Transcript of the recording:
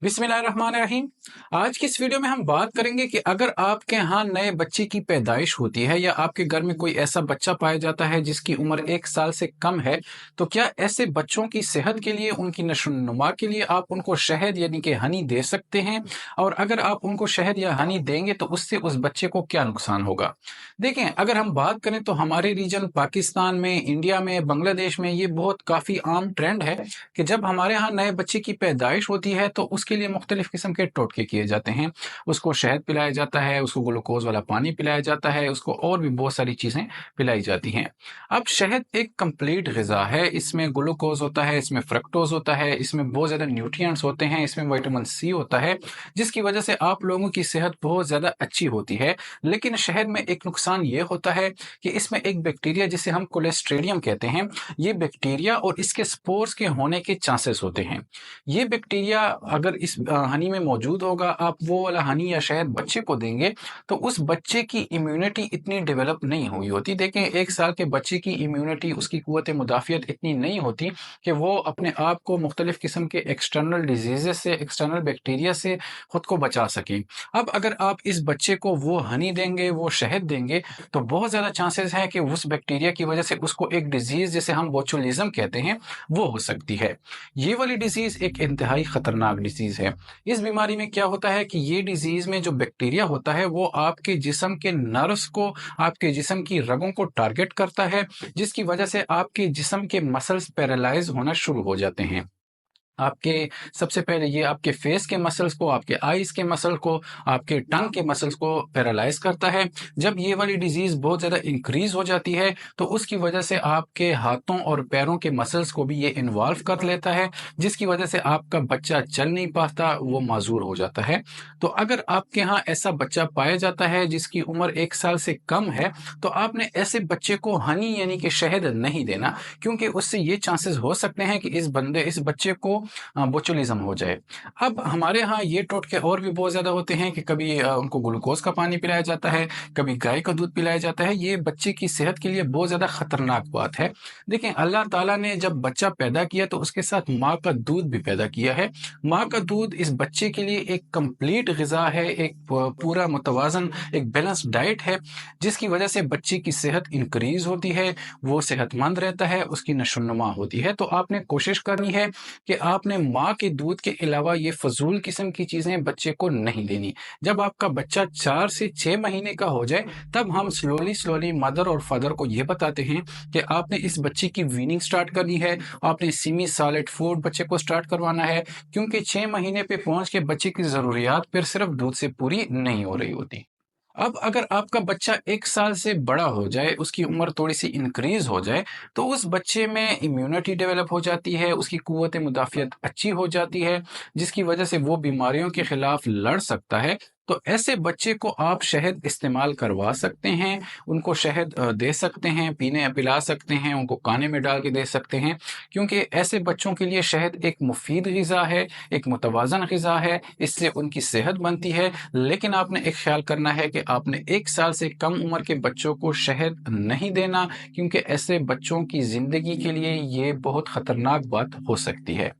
बिस्मिल्लाहिर्रहमानिर्रहीम। आज की इस वीडियो में हम बात करेंगे कि अगर आपके यहाँ नए बच्चे की पैदाइश होती है या आपके घर में कोई ऐसा बच्चा पाया जाता है जिसकी उम्र 1 साल से कम है, तो क्या ऐसे बच्चों की सेहत के लिए, उनकी नशोनुमा के लिए आप उनको शहद यानी कि हनी दे सकते हैं? और अगर आप उनको शहद या हनी देंगे तो उससे उस बच्चे को क्या नुकसान होगा? देखें, अगर हम बात करें तो हमारे रीजन पाकिस्तान में, इंडिया में, बांग्लादेश में ये बहुत काफ़ी आम ट्रेंड है कि जब हमारे यहाँ नए बच्चे की पैदाइश होती है तो उसके लिए मुख्तलिफ किस्म के टोटके किए जाते हैं। उसको शहद पिलाया जाता है, उसको ग्लूकोज वाला पानी पिलाया जाता है, उसको और भी बहुत सारी चीज़ें पिलाई जाती हैं। अब शहद एक कंप्लीट ग़िज़ा है, इसमें ग्लूकोज होता है, इसमें फ्रक्टोज होता है, इसमें बहुत ज़्यादा न्यूट्रिएंट्स होते हैं, इसमें विटामिन सी होता है, जिसकी वजह से आप लोगों की सेहत बहुत ज़्यादा अच्छी होती है। लेकिन शहद में एक नुकसान ये होता है कि इसमें एक बैक्टीरिया जिसे हम कोलेस्ट्रेडियम कहते हैं, ये बैक्टीरिया और इसके स्पोर्स के होने के चांसेस होते हैं। ये बैक्टीरिया अगर इस हनी में मौजूद होगा, आप वो वाला हनी या शहद बच्चे को देंगे तो उस बच्चे की इम्यूनिटी इतनी डेवलप नहीं हुई होती। देखें, 1 साल के बच्चे की इम्यूनिटी, उसकी कुव्वत मुदाफ़ियत इतनी नहीं होती कि वो अपने आप को मुख्तलिफ किस्म के एक्सटर्नल डिजीज़ से, एक्सटर्नल बैक्टीरिया से खुद को बचा सकें। अब अगर आप इस बच्चे को वो हनी देंगे, वो शहद देंगे, तो बहुत ज़्यादा चांसेस हैं कि उस बैक्टीरिया की वजह से उसको एक डिजीज़ जिसे हम बोचुलिज्म कहते हैं, वो हो सकती है। ये वाली डिजीज़ एक इंतहाई ख़तरनाक डिजीज़ है। इस बीमारी में क्या होता है कि ये डिजीज़ में जो बैक्टीरिया होता है वो आपके जिस्म के नर्व्स को, आपके जिस्म की रगों को टारगेट करता है, जिसकी वजह से आपके जिस्म के मसल्स पैरालाइज़ होना शुरू हो जाते हैं। आपके सबसे पहले ये आपके फेस के मसल्स को, आपके आईज के मसल को, आपके टंग के मसल्स को पैरालाइज करता है। जब ये वाली डिजीज़ बहुत ज़्यादा इंक्रीज़ हो जाती है तो उसकी वजह से आपके हाथों और पैरों के मसल्स को भी ये इन्वॉल्व कर लेता है, जिसकी वजह से आपका बच्चा चल नहीं पाता, वो माजूर हो जाता है। तो अगर आपके यहाँ ऐसा बच्चा पाया जाता है जिसकी उम्र 1 साल से कम है, तो आपने ऐसे बच्चे को हनी यानी कि शहद नहीं देना, क्योंकि उससे ये चांसेस हो सकते हैं कि इस बच्चे को बोचुलिज्म हो जाए। अब हमारे यहाँ ये टोटके और भी बहुत ज़्यादा होते हैं कि कभी उनको ग्लूकोज का पानी पिलाया जाता है, कभी गाय का दूध पिलाया जाता है। ये बच्चे की सेहत के लिए बहुत ज़्यादा ख़तरनाक बात है। देखें, अल्लाह ताला ने जब बच्चा पैदा किया तो उसके साथ माँ का दूध भी पैदा किया है। माँ का दूध इस बच्चे के लिए एक कंप्लीट ग़िज़ा है, एक पूरा मुतवाज़न, एक बैलेंस डाइट है, जिसकी वजह से बच्चे की सेहत इंक्रीज़ होती है, वो सेहतमंद रहता है, उसकी नशोनुमा होती है। तो आपने कोशिश करनी है कि आपने माँ के दूध के अलावा ये फजूल किस्म की चीज़ें बच्चे को नहीं देनी। जब आपका बच्चा 4 से 6 महीने का हो जाए, तब हम स्लोली मदर और फादर को ये बताते हैं कि आपने इस बच्चे की वीनिंग स्टार्ट करनी है, आपने सेमी सॉलिड फूड बच्चे को स्टार्ट करवाना है, क्योंकि 6 महीने पे पहुँच के बच्चे की ज़रूरियात फिर सिर्फ दूध से पूरी नहीं हो रही होती। अब अगर आपका बच्चा 1 साल से बड़ा हो जाए, उसकी उम्र थोड़ी सी इंक्रीज हो जाए, तो उस बच्चे में इम्यूनिटी डेवलप हो जाती है, उसकी कुव्वत मुदाफ़ियत अच्छी हो जाती है, जिसकी वजह से वो बीमारियों के खिलाफ लड़ सकता है। तो ऐसे बच्चे को आप शहद इस्तेमाल करवा सकते हैं, उनको शहद दे सकते हैं, पीने पिला सकते हैं, उनको खाने में डाल के दे सकते हैं, क्योंकि ऐसे बच्चों के लिए शहद एक मुफीद ग़िज़ा है, एक मुतवाज़न ग़िज़ा है, इससे उनकी सेहत बनती है। लेकिन आपने एक ख्याल करना है कि आपने 1 साल से कम उम्र के बच्चों को शहद नहीं देना, क्योंकि ऐसे बच्चों की ज़िंदगी के लिए ये बहुत ख़तरनाक बात हो सकती है।